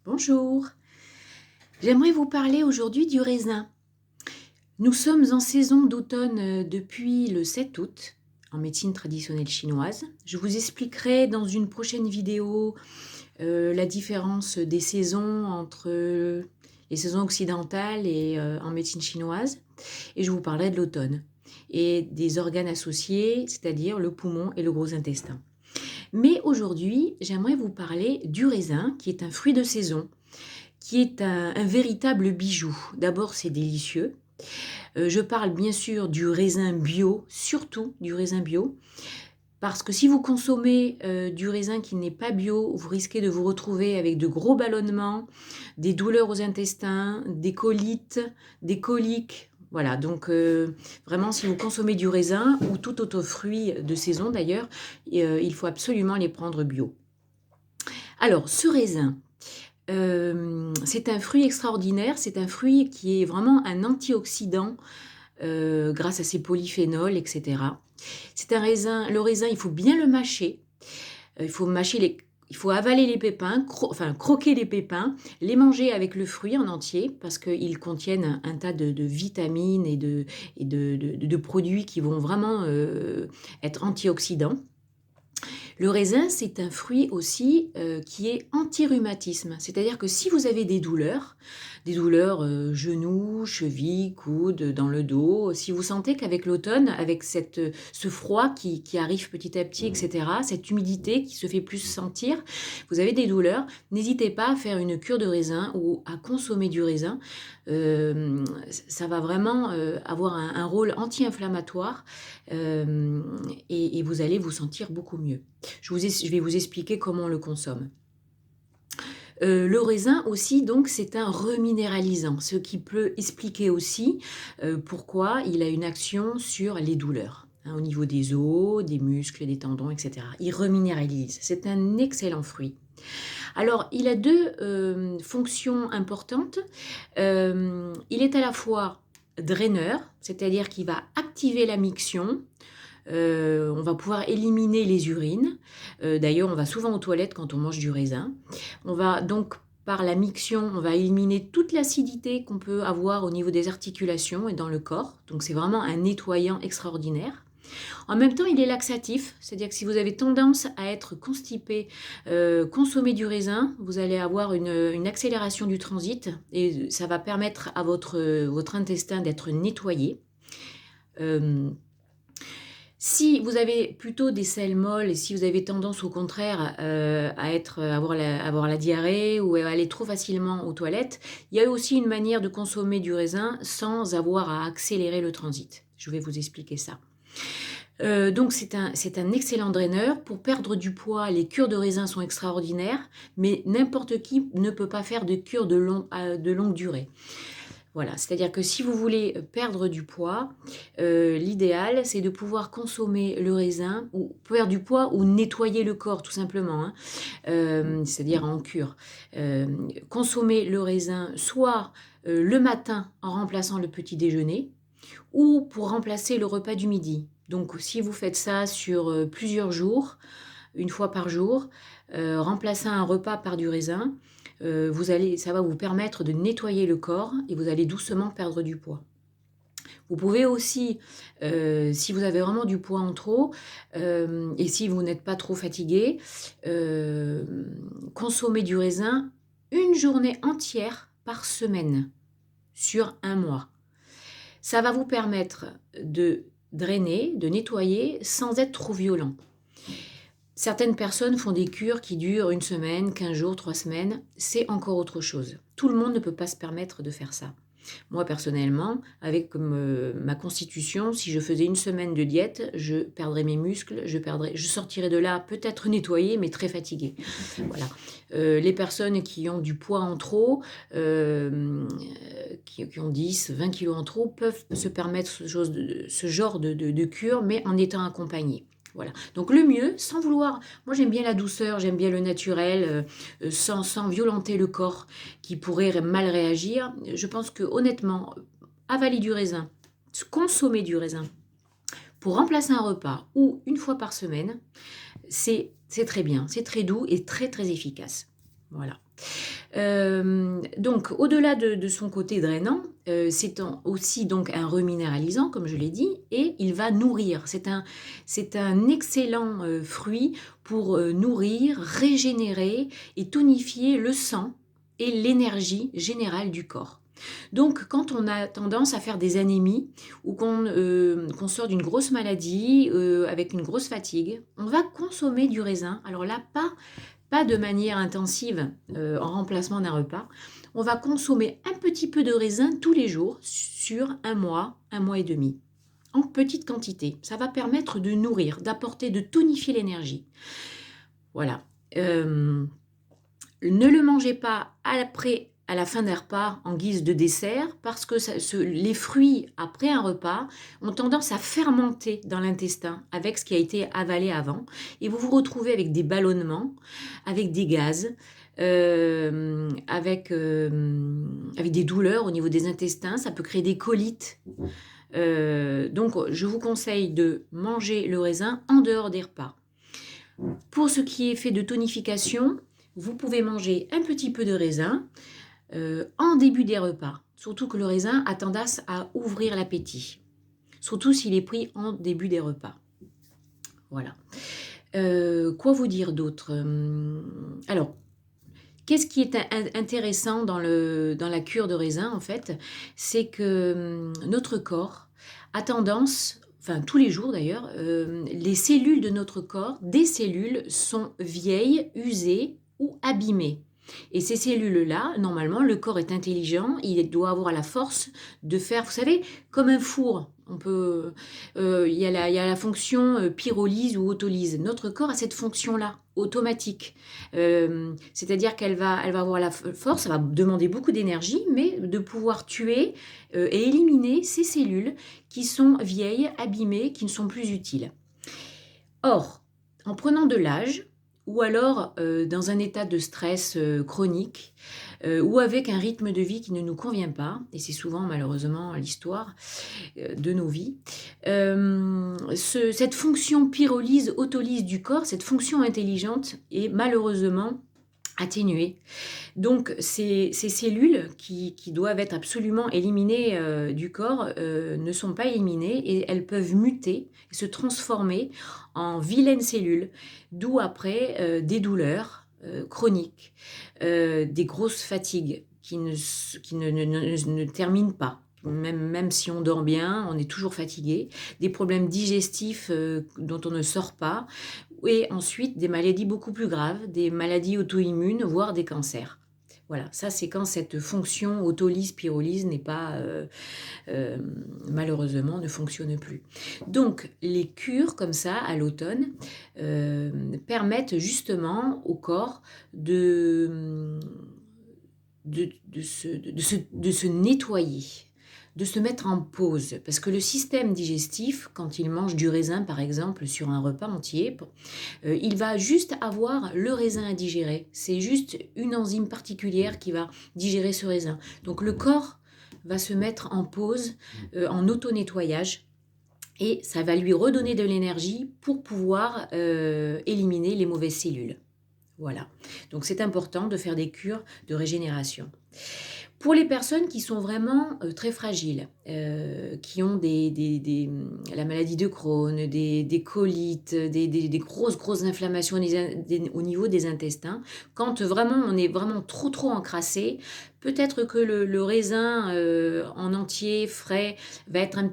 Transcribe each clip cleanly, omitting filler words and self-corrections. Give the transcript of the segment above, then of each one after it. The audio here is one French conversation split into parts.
Bonjour, j'aimerais vous parler aujourd'hui du raisin. Nous sommes en saison d'automne depuis le 7 août en médecine traditionnelle chinoise. Je vous expliquerai dans une prochaine vidéo la différence des saisons entre les saisons occidentales et en médecine chinoise. Et je vous parlerai de l'automne et des organes associés, c'est-à-dire le poumon et le gros intestin. Mais aujourd'hui, j'aimerais vous parler du raisin, qui est un fruit de saison, qui est un véritable bijou. D'abord, c'est délicieux. Je parle bien sûr du raisin bio, surtout du raisin bio, parce que si vous consommez du raisin qui n'est pas bio, vous risquez de vous retrouver avec de gros ballonnements, des douleurs aux intestins, des colites, des coliques. Voilà, donc vraiment, si vous consommez du raisin ou tout autre fruit de saison d'ailleurs, il faut absolument les prendre bio. Alors, ce raisin, c'est un fruit extraordinaire, c'est un fruit qui est vraiment un antioxydant grâce à ses polyphénols, etc. C'est un raisin, le raisin, il faut bien le mâcher, il faut avaler les pépins, croquer les pépins, les manger avec le fruit en entier parce qu'ils contiennent un tas de vitamines et de produits qui vont vraiment être antioxydants. Le raisin, c'est un fruit aussi qui est anti-rhumatisme. C'est-à-dire que si vous avez des douleurs genoux, chevilles, coudes, dans le dos, si vous sentez qu'avec l'automne, avec ce froid qui arrive petit à petit, etc., cette humidité qui se fait plus sentir, vous avez des douleurs, n'hésitez pas à faire une cure de raisin ou à consommer du raisin. Ça va vraiment avoir un rôle anti-inflammatoire et vous allez vous sentir beaucoup mieux. Je vais vous expliquer comment on le consomme. Le raisin aussi, donc, c'est un reminéralisant, ce qui peut expliquer aussi pourquoi il a une action sur les douleurs, hein, au niveau des os, des muscles, des tendons, etc. Il reminéralise. C'est un excellent fruit. Alors, il a deux fonctions importantes. Il est à la fois draineur, c'est-à-dire qu'il va activer la miction. On va pouvoir éliminer les urines. D'ailleurs, on va souvent aux toilettes quand on mange du raisin. On va donc, par la miction, on va éliminer toute l'acidité qu'on peut avoir au niveau des articulations et dans le corps. Donc, c'est vraiment un nettoyant extraordinaire. En même temps, il est laxatif, c'est-à-dire que si vous avez tendance à être constipé, consommez du raisin, vous allez avoir une accélération du transit et ça va permettre à votre intestin d'être nettoyé. Si vous avez plutôt des selles molles et si vous avez tendance au contraire avoir la diarrhée ou à aller trop facilement aux toilettes, il y a aussi une manière de consommer du raisin sans avoir à accélérer le transit. Je vais vous expliquer ça. Donc c'est un excellent draineur. Pour perdre du poids, les cures de raisin sont extraordinaires, mais n'importe qui ne peut pas faire de cure de longue durée. Voilà, c'est-à-dire que si vous voulez perdre du poids, l'idéal c'est de pouvoir consommer le raisin ou perdre du poids ou nettoyer le corps tout simplement, hein, c'est-à-dire en cure. Consommer le raisin soit le matin en remplaçant le petit déjeuner ou pour remplacer le repas du midi. Donc si vous faites ça sur plusieurs jours, une fois par jour, remplacer un repas par du raisin, ça va vous permettre de nettoyer le corps et vous allez doucement perdre du poids. Vous pouvez aussi, si vous avez vraiment du poids en trop et si vous n'êtes pas trop fatigué, consommer du raisin une journée entière par semaine sur un mois. Ça va vous permettre de drainer, de nettoyer sans être trop violent. Certaines personnes font des cures qui durent une semaine, 15 jours, 3 semaines. C'est encore autre chose. Tout le monde ne peut pas se permettre de faire ça. Moi, personnellement, avec ma constitution, si je faisais une semaine de diète, je perdrais mes muscles, je sortirais de là peut-être nettoyée, mais très fatiguée. Voilà. Les personnes qui ont du poids en trop, qui ont 10, 20 kilos en trop, peuvent se permettre ce genre de cure, mais en étant accompagnées. Voilà. Donc le mieux, sans vouloir, moi j'aime bien la douceur, j'aime bien le naturel, sans violenter le corps qui pourrait mal réagir. Je pense que honnêtement, avaler du raisin, consommer du raisin pour remplacer un repas ou une fois par semaine, c'est très bien, c'est très doux et très très efficace. Voilà. Donc, au-delà de son côté drainant, aussi donc un reminéralisant, comme je l'ai dit, et il va nourrir. C'est un excellent fruit pour nourrir, régénérer et tonifier le sang et l'énergie générale du corps. Donc, quand on a tendance à faire des anémies ou qu'on sort d'une grosse maladie avec une grosse fatigue, on va consommer du raisin. Alors là, pas de manière intensive en remplacement d'un repas. On va consommer un petit peu de raisin tous les jours sur un mois et demi, en petite quantité. Ça va permettre de nourrir, d'apporter, de tonifier l'énergie. Voilà. Ne le mangez pas à la fin d'un repas en guise de dessert parce que les fruits après un repas ont tendance à fermenter dans l'intestin avec ce qui a été avalé avant et vous vous retrouvez avec des ballonnements, avec des gaz, avec des douleurs au niveau des intestins, ça peut créer des colites. Donc je vous conseille de manger le raisin en dehors des repas. Pour ce qui est fait de tonification, vous pouvez manger un petit peu de raisin en début des repas. Surtout que le raisin a tendance à ouvrir l'appétit. Surtout s'il est pris en début des repas. Voilà. Quoi vous dire d'autre? Alors, qu'est-ce qui est intéressant dans la cure de raisin, en fait? C'est que notre corps a tendance, enfin tous les jours d'ailleurs, les cellules de notre corps, des cellules sont vieilles, usées ou abîmées. Et ces cellules-là, normalement, le corps est intelligent, il doit avoir la force de faire, vous savez, comme un four. Il y a la fonction pyrolyse ou autolyse. Notre corps a cette fonction-là, automatique. C'est-à-dire qu'elle va avoir la force, ça va demander beaucoup d'énergie, mais de pouvoir tuer et éliminer ces cellules qui sont vieilles, abîmées, qui ne sont plus utiles. Or, en prenant de l'âge, ou alors dans un état de stress chronique, ou avec un rythme de vie qui ne nous convient pas, et c'est souvent malheureusement l'histoire de nos vies, cette fonction pyrolyse, autolyse du corps, cette fonction intelligente est malheureusement atténuée. Donc ces cellules qui doivent être absolument éliminées du corps ne sont pas éliminées et elles peuvent muter et se transformer en vilaines cellules, d'où après des douleurs chroniques, des grosses fatigues qui ne terminent pas. Même si on dort bien, on est toujours fatigué, des problèmes digestifs dont on ne sort pas, et ensuite des maladies beaucoup plus graves, des maladies auto-immunes, voire des cancers. Voilà, ça c'est quand cette fonction autolyse, pyrolyse n'est pas, malheureusement, ne fonctionne plus. Donc les cures comme ça à l'automne permettent justement au corps de se nettoyer, de se mettre en pause. Parce que le système digestif, quand il mange du raisin par exemple sur un repas entier, il va juste avoir le raisin à digérer. C'est juste une enzyme particulière qui va digérer ce raisin. Donc le corps va se mettre en pause, en auto-nettoyage. Et ça va lui redonner de l'énergie pour pouvoir éliminer les mauvaises cellules. Voilà. Donc c'est important de faire des cures de régénération. Pour les personnes qui sont vraiment très fragiles, qui ont la maladie de Crohn, des colites, des grosses inflammations au niveau des intestins, quand vraiment on est vraiment trop encrassé, peut-être que le raisin en entier, frais, va être un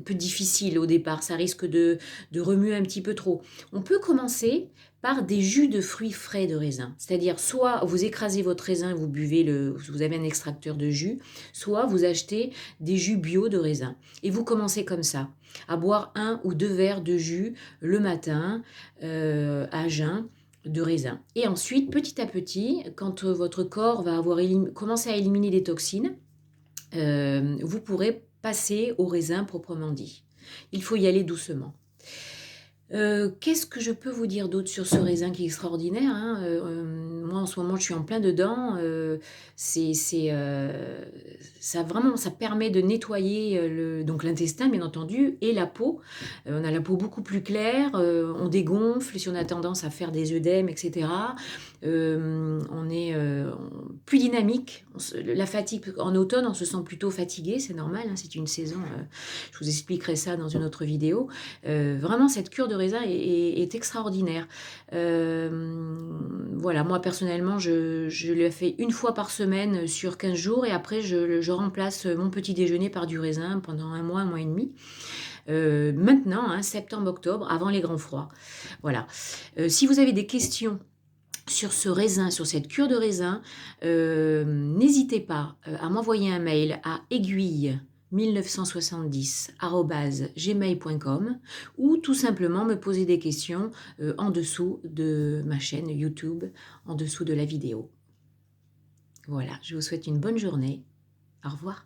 peu difficile au départ. Ça risque de remuer un petit peu trop. On peut commencer par des jus de fruits frais de raisin. C'est-à-dire, soit vous écrasez votre raisin, vous avez un extracteur de jus, soit vous achetez des jus bio de raisin. Et vous commencez comme ça, à boire 1 ou 2 verres de jus le matin, à jeun, de raisin. Et ensuite, petit à petit, quand votre corps va avoir commencé à éliminer les toxines, vous pourrez passer au raisin proprement dit. Il faut y aller doucement. Qu'est-ce que je peux vous dire d'autre sur ce raisin qui est extraordinaire, hein? Moi, en ce moment, je suis en plein dedans. ça permet de nettoyer donc l'intestin, bien entendu, et la peau. On a la peau beaucoup plus claire, on dégonfle si on a tendance à faire des œdèmes, etc. On est plus dynamique. La fatigue, en automne, on se sent plutôt fatigué, c'est normal, hein, c'est une saison. Je vous expliquerai ça dans une autre vidéo. Vraiment, cette cure de raisin est extraordinaire. Voilà, moi personnellement, je le fais une fois par semaine sur 15 jours et après je remplace mon petit déjeuner par du raisin pendant un mois et demi. Maintenant, hein, septembre-octobre, avant les grands froids. Voilà. Si vous avez des questions sur ce raisin, sur cette cure de raisin, n'hésitez pas à m'envoyer un mail à aiguille1970@gmail.com ou tout simplement me poser des questions en dessous de ma chaîne YouTube, en dessous de la vidéo. Voilà, je vous souhaite une bonne journée. Au revoir.